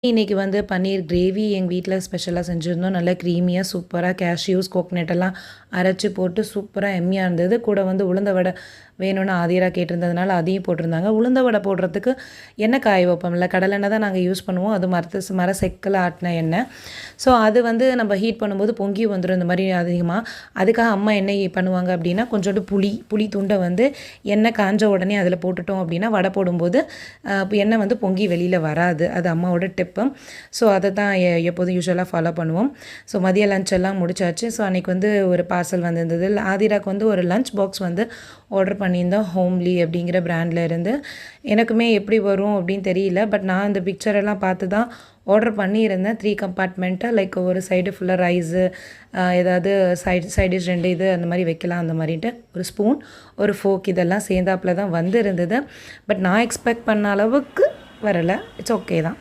இன்னைக்கு வந்து பன்னீர் கிரேவி எங்கள் வீட்டில் ஸ்பெஷலாக செஞ்சுருந்தோம். நல்லா க்ரீமியாக சூப்பராக கேஷ்யூஸ், கோக்னட் எல்லாம் அரைச்சி போட்டு சூப்பராக எம்மியாக இருந்தது. கூட வந்து உளுந்த வடை வேணும்னு ஆதிரா கேட்டிருந்ததுனால அதையும் போட்டிருந்தாங்க. உளுந்த வடை போடுறதுக்கு எண்ணெய் காய வைப்போம்ல, கடலெண்ணெய் தான் நாங்கள் யூஸ் பண்ணுவோம். அது மர செக்கில் ஆட்டின எண்ணெய். ஸோ அது வந்து நம்ம ஹீட் பண்ணும்போது பொங்கி வந்துடும் இந்த மாதிரி அதிகமாக. அதுக்காக அம்மா என்ன பண்ணுவாங்க அப்படின்னா, கொஞ்சோண்டு புளி துண்டை வந்து எண்ணெய் காஞ்ச உடனே அதில் போட்டுட்டோம் அப்படின்னா வடை போடும்போது எண்ணெய் வந்து பொங்கி வெளியில் வராது. அது அம்மாவோட டிப்பு. ஸோ அதை தான் எப்போதும் யூஸ்வலாக ஃபாலோ பண்ணுவோம். ஸோ மதிய லஞ்ச் எல்லாம் முடிச்சாச்சு. ஸோ அன்றைக்கி வந்து ஒரு பார்சல் வந்திருந்தது. ஆதிராக்கு வந்து ஒரு லஞ்ச் பாக்ஸ் வந்து ஆர்டர் பண்ணியிருந்தோம், ஹோம்லி அப்படிங்கிற பிராண்டில் இருந்து. எனக்குமே எப்படி வரும் அப்படின்னு தெரியல. பட் நான் இந்த பிக்சர் எல்லாம் பார்த்து தான் ஆர்டர் பண்ணியிருந்தேன். 3 கம்பார்ட்மெண்ட்டாக, லைக் ஒரு சைடு ஃபுல்லாக ரைஸு, ஏதாவது சைடிஷ் 2 இது அந்த மாதிரி வைக்கலாம் அந்த மாதிரின்ட்டு. ஒரு ஸ்பூன், ஒரு ஃபோக் இதெல்லாம் சேர்ந்தாப்பில் தான் வந்து இருந்தது. பட் நான் எக்ஸ்பெக்ட் பண்ண அளவுக்கு வரலை. இட்ஸ் ஓகே தான்.